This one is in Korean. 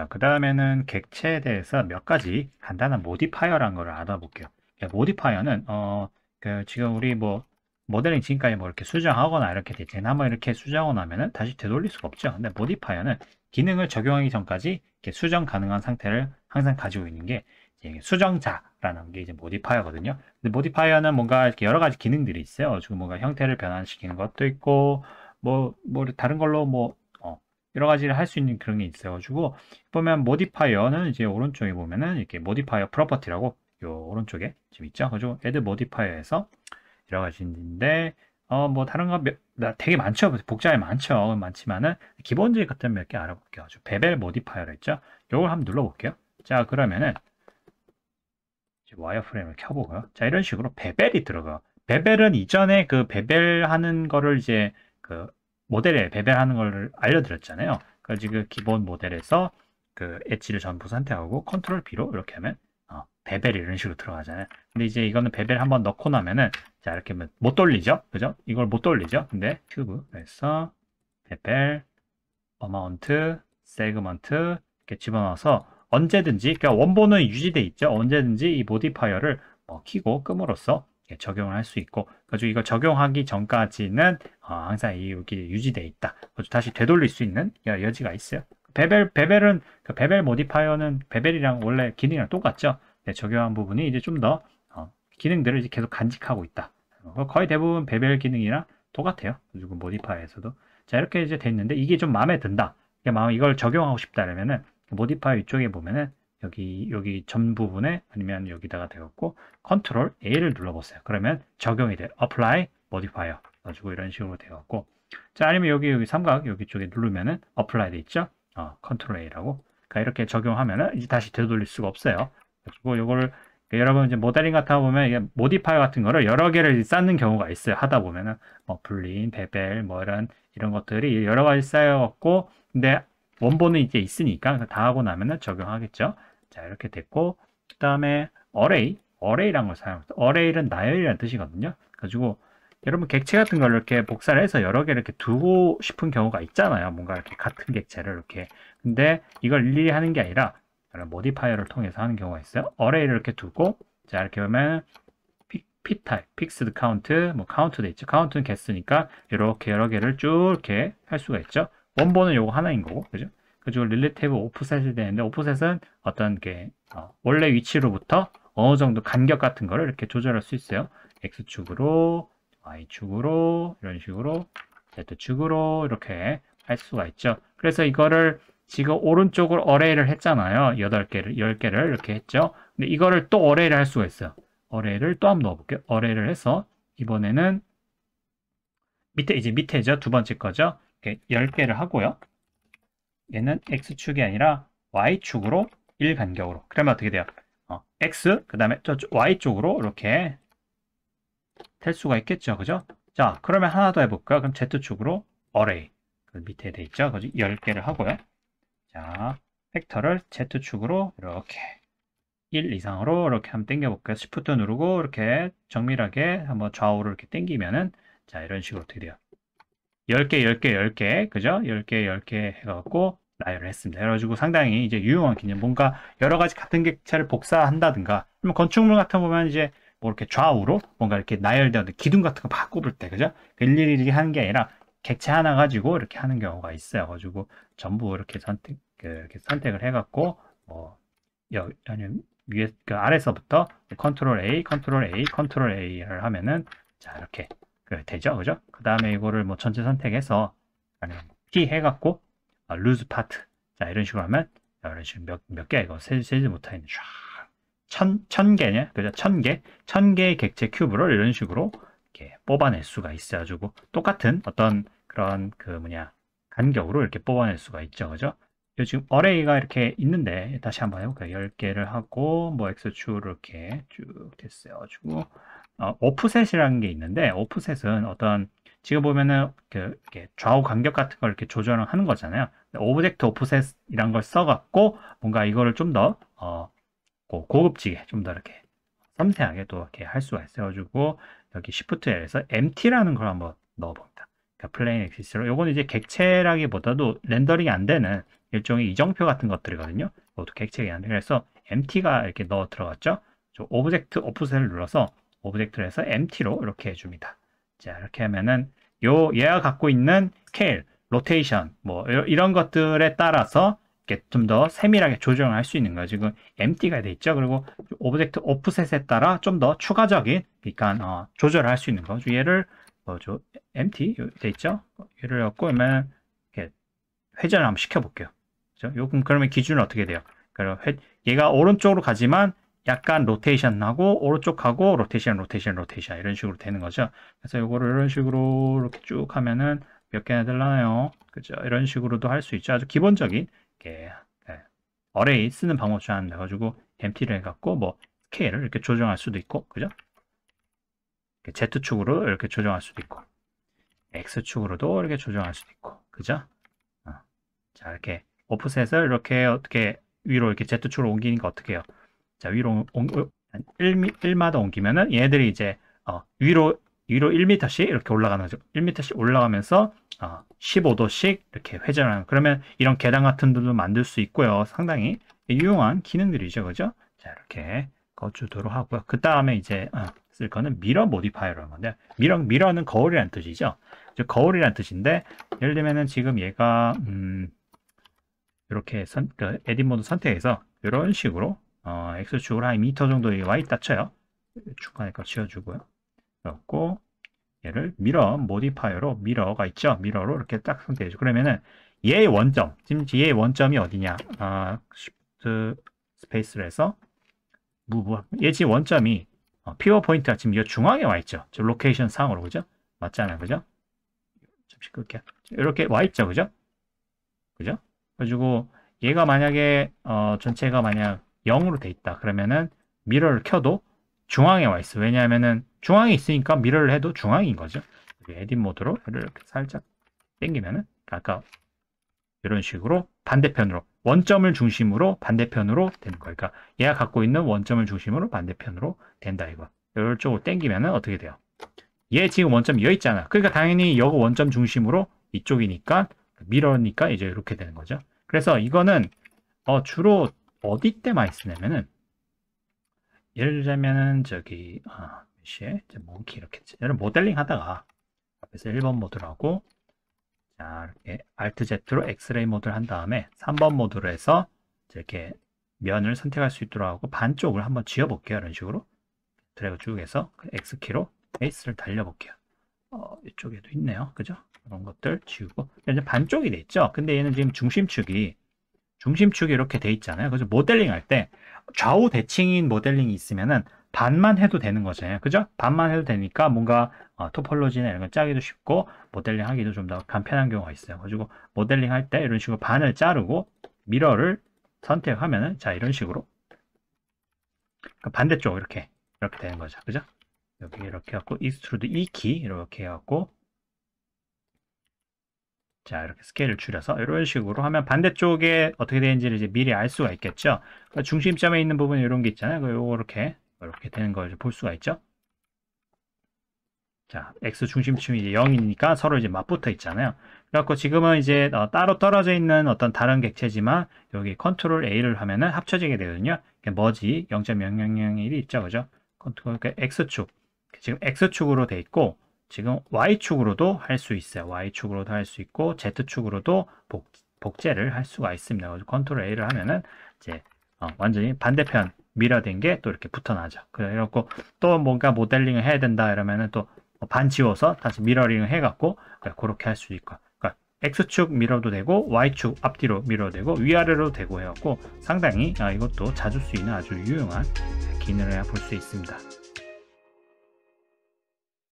그 다음에는 객체에 대해서 몇 가지 간단한 모디파이어라는 걸 알아볼게요. 모디파이어는 지금 우리 뭐 모델링 지금까지 뭐 이렇게 수정하거나 이렇게 됐지. 한번 이렇게 수정하고 나면은 다시 되돌릴 수가 없죠. 근데 모디파이어는 기능을 적용하기 전까지 이렇게 수정 가능한 상태를 항상 가지고 있는 게 이제 수정자라는 게 이제 모디파이어거든요. 근데 모디파이어는 뭔가 이렇게 여러 가지 기능들이 있어요. 지금 뭔가 형태를 변환시키는 것도 있고 뭐 다른 걸로 여러 가지를 할 수 있는 그런 게 있어가지고 보면 모디파이어는 이제 오른쪽에 보면은 이렇게 모디파이어 프로퍼티라고 요 오른쪽에 지금 있죠. 그죠? 애드 모디파이어에서 여러 가지 있는데 뭐 다른 거 되게 많죠. 복잡해 많죠. 많지만은 기본적인 것들 몇 개 알아볼게요. 베벨 모디파이어가 있죠. 요걸 한번 눌러볼게요. 자 그러면은 와이어프레임을 켜보고요. 자 이런 식으로 베벨이 들어가요. 베벨은 이전에 그 베벨하는 거를 이제 그 모델에 베벨하는 걸 알려드렸잖아요. 그래서 그 기본 모델에서 그 엣지를 전부 선택하고 컨트롤 B로 이렇게 하면 베벨이 이런 식으로 들어가잖아요. 근데 이제 이거는 베벨 한번 넣고 나면은 자 이렇게 하면 못 돌리죠, 그죠? 이걸 못 돌리죠. 근데 큐브에서 베벨, 어마운트, 세그먼트 이렇게 집어넣어서 언제든지 그러니까 원본은 유지돼 있죠. 언제든지 이 모디파이어를 키고 끔으로써 적용을 할 수 있고 그래서 이거 적용하기 전까지는 항상 여기 유지돼 있다. 그래서 다시 되돌릴 수 있는 여지가 있어요. 베벨은 그 베벨 모디파이어는 베벨이랑 원래 기능이랑 똑같죠. 적용한 부분이 이제 좀 더 기능들을 이제 계속 간직하고 있다. 거의 대부분 베벨 기능이랑 똑같아요. 그리고 모디파이어에서도 자 이렇게 이제 됐는데 이게 좀 마음에 든다. 이걸 적용하고 싶다 그러면은 모디파이어 이쪽에 보면은 여기 전 부분에 아니면 여기다가 되었고 컨트롤 A를 눌러보세요. 그러면 적용이 돼요. Apply Modifier 가지고 이런 식으로 되었고 자 아니면 여기 삼각 여기 쪽에 누르면은 Apply 돼 있죠. 컨트롤 A라고 그러니까 이렇게 적용하면은 이제 다시 되돌릴 수가 없어요. 그리고 이거를 여러분 이제 모델링 같아 보면 이게 모디파이어 같은 거를 여러 개를 쌓는 경우가 있어요. 하다 보면은 블린, 베벨 뭐 이런 것들이 여러 가지 쌓여갖고 근데 원본은 이제 있으니까 다 하고 나면은 적용하겠죠. 자 이렇게 됐고 그 다음에 어레이란 걸 사용합니다. 어레이는 나열이라는 뜻이거든요. 그래가지고 여러분 객체 같은 걸 이렇게 복사를 해서 여러 개 이렇게 두고 싶은 경우가 있잖아요. 뭔가 이렇게 같은 객체를 이렇게 근데 이걸 일일이 하는 게 아니라 모디파이어를 통해서 하는 경우가 있어요. 어레이를 이렇게 두고 자 이렇게 보면 P타입, 픽스드 카운트, 뭐 카운트 돼 있죠. 카운트는 개수니까 이렇게 여러 개를 쭉 이렇게 할 수가 있죠. 원본은 요거 하나인 거고, 그죠? 그리고 릴레이티브 오프셋이 되는데 오프셋은 어떤 게 원래 위치로부터 어느 정도 간격 같은 거를 이렇게 조절할 수 있어요. X축으로, Y축으로 이런 식으로 Z축으로 이렇게 할 수가 있죠. 그래서 이거를 지금 오른쪽을 어레이를 했잖아요. 8개를, 10개를 이렇게 했죠. 근데 이거를 또 어레이를 할 수가 있어요. 어레이를 또 한번 넣어볼게요. 어레이를 해서 이번에는 밑에죠. 두 번째 거죠. 이렇게 10개를 하고요. 얘는 X축이 아니라 Y축으로 1간격으로. 그러면 어떻게 돼요? X, 그 다음에 저쪽 Y쪽으로 이렇게 될 수가 있겠죠. 그죠? 자, 그러면 하나 더 해볼까요? 그럼 Z축으로 어레이. 그 밑에 돼 있죠. 그죠? 10개를 하고요. 자, 벡터를 Z축으로 이렇게 1 이상으로 이렇게 한번 당겨볼게요. Shift 누르고 이렇게 정밀하게 한번 좌우로 이렇게 당기면은 자 이런 식으로 어떻게 돼요? 10개, 10개, 10개, 그죠? 10개, 10개 해갖고 나열을 했습니다. 그래가지고 상당히 이제 유용한 개념, 뭔가 여러 가지 같은 객체를 복사한다든가, 그러면 건축물 같은 거 보면 이제 뭐 이렇게 좌우로 뭔가 이렇게 나열되어 기둥 같은 거 막 꼽을 때, 그죠? 일일이 하는 게 아니라 객체 하나 가지고 이렇게 하는 경우가 있어요. 가지고 전부 이렇게 이렇게 선택을 해갖고, 아니면 위에, 그 아래서부터 컨트롤 A, 컨트롤 A, 컨트롤 A를 하면은 자, 이렇게 되죠. 그죠? 그 다음에 이거를 뭐 전체 선택해서 아니면 T 해갖고 lose part. 자, 이런 식으로 하면 이런 식으로 몇 개 이거 세지 못하겠네. 천 개냐? 그죠? 천 개의 객체 큐브를 이런 식으로 이렇게 뽑아낼 수가 있어가지고 똑같은 어떤 그런 간격으로 이렇게 뽑아낼 수가 있죠. 그죠? 지금 어레이가 이렇게 있는데 다시 한번 해볼까요? 10개를 하고 뭐 X축으로 이렇게 쭉 됐어요. 가지고 오프셋이라는 게 있는데 오프셋은 어떤 지금 보면은 이렇게 좌우 간격 같은 걸 이렇게 조절을 하는 거잖아요. 오브젝트 오프셋이란 걸 써갖고 뭔가 이거를 좀 더 고급지게 좀 더 이렇게 섬세하게 또 이렇게 할 수가 있어가지고 여기 Shift L에서 MT라는 걸 한번 넣어봅니다. 그러니까 플레인 엑시스로 요거는 이제 객체라기보다도 렌더링이 안 되는 일종의 이정표 같은 것들이거든요. 이것도 객체가 안 돼. 그래서 empty가 이렇게 넣어 들어갔죠. 오브젝트 오프셋을 눌러서 오브젝트를 해서 empty로 이렇게 해줍니다. 자, 이렇게 하면은 얘가 갖고 있는 스케일, 로테이션, 뭐 이런 것들에 따라서 좀 더 세밀하게 조정을 할 수 있는 거예요. 지금 empty가 돼 있죠. 그리고 오브젝트 오프셋에 따라 좀 더 추가적인, 그러니까 조절을 할 수 있는 거죠. 얘를 empty 돼 있죠. 얘를 갖고 그러면 이렇게 회전을 한번 시켜볼게요. 그죠? 그러면 기준은 어떻게 돼요? 얘가 오른쪽으로 가지만 약간 로테이션하고 오른쪽하고 로테이션 이런 식으로 되는 거죠. 그래서 요거를 이런 식으로 이렇게 쭉 하면은 몇 개나 되려나요? 그죠? 이런 식으로도 할 수 있죠. 아주 기본적인 어레이 쓰는 방법 중 하나 가지고 empty를 해갖고 뭐 스케일을 이렇게 조정할 수도 있고, 그죠? Z축으로 이렇게 조정할 수도 있고, X축으로도 이렇게 조정할 수도 있고, 그죠? 자, 이렇게 오프셋을 이렇게 어떻게 위로 이렇게 Z축으로 옮기니까 어떻게 해요? 자, 위로 1마다 옮기면은 얘네들이 이제 위로 1m씩 이렇게 올라가는 거죠. 1m씩 올라가면서 15도씩 이렇게 회전하는, 그러면 이런 계단 같은 데도 만들 수 있고요. 상당히 유용한 기능들이죠. 그죠? 자, 이렇게 거주도록 하고요. 그 다음에 이제 쓸 거는 미러 모디파이어라는 건데, 미러는 거울이라는 뜻이죠. 거울이라는 뜻인데, 예를 들면은 지금 얘가 이렇게 에딧 모드 선택해서 이런 식으로 X축으로 한 2m 정도 와 있다 쳐요. 중간에 거 지워주고요. 그렇고 얘를 미러 모디파이어로, 미러가 있죠. 미러로 이렇게 딱 선택해줘. 그러면은 얘의 원점, 지금 얘의 원점이 어디냐? Shift 스페이스를 해서 얘 지금 원점이 피벗 포인트가 지금 이 중앙에 와 있죠. 저 로케이션 상으로, 그죠? 맞잖아요, 그죠? 잠시 끌게요. 이렇게 와 있죠, 그죠? 그죠? 그래가지고 얘가 만약에 전체가 만약 0으로 돼 있다 그러면은 미러를 켜도 중앙에 와 있어. 왜냐하면은 중앙에 있으니까 미러를 해도 중앙인 거죠. 에딧 모드로 이렇게 살짝 당기면은 아까 이런 식으로 반대편으로, 원점을 중심으로 반대편으로 되는 거예요. 그러니까 얘가 갖고 있는 원점을 중심으로 반대편으로 된다 이거. 이쪽으로 당기면은 어떻게 돼요? 얘 지금 원점 여기 있잖아. 그러니까 당연히 여기 원점 중심으로 이쪽이니까 미러니까 이제 이렇게 되는 거죠. 그래서 이거는 주로 어디 때 많이 쓰냐면은, 예를 들자면은 저기 몇 시에 몽키 이렇게 얘를 모델링 하다가 앞에서 1번 모드로 하고, 자 이렇게 Alt Z로 엑스레이 모드를 한 다음에 3번 모드로 해서 이렇게 면을 선택할 수 있도록 하고 반쪽을 한번 지워볼게요. 이런 식으로 드래그 쭉 해서 X키로 베이스를 달려볼게요. 이쪽에도 있네요. 그죠? 이런 것들 지우고 이제 반쪽이 돼 있죠. 근데 얘는 지금 중심축이 이렇게 돼 있잖아요. 그래서 모델링 할 때 좌우 대칭인 모델링이 있으면은 반만 해도 되는 거잖아요. 그죠? 반만 해도 되니까 뭔가 토폴로지나 이런 거 짜기도 쉽고 모델링 하기도 좀 더 간편한 경우가 있어요. 그리고 모델링 할 때 이런 식으로 반을 자르고 미러를 선택하면은 자 이런 식으로 반대쪽 이렇게 되는 거죠. 그죠? 여기 이렇게 해갖고 익스트루드 E키 이렇게 해갖고 자 이렇게 스케일을 줄여서 이런 식으로 하면 반대쪽에 어떻게 되는지를 이제 미리 알 수가 있겠죠. 그러니까 중심점에 있는 부분 이런 게 있잖아요. 이렇게 되는 걸 볼 수가 있죠. 자 X 중심점이 이제 0이니까 서로 이제 맞붙어 있잖아요. 그래갖고 지금은 이제 따로 떨어져 있는 어떤 다른 객체지만 여기 컨트롤 A를 하면은 합쳐지게 되거든요. 머지 0.0001이 있죠, 그죠? 컨트롤 X축 지금 X축으로 돼 있고. 지금 Y축으로도 할 수 있어요. Y축으로도 할 수 있고 Z축으로도 복제를 할 수가 있습니다. 그래서 컨트롤 A를 하면은 이제 완전히 반대편 미러된 게 또 이렇게 붙어나죠. 그래갖고 또 뭔가 모델링을 해야 된다 이러면은 또 반 지워서 다시 미러링을 해갖고 그렇게 할 수 있고, 그러니까 X축 미러도 되고 Y축 앞뒤로 미러도 되고 위아래로 되고 해갖고 상당히 이것도 찾을 수 있는 아주 유용한 기능을 볼 수 있습니다.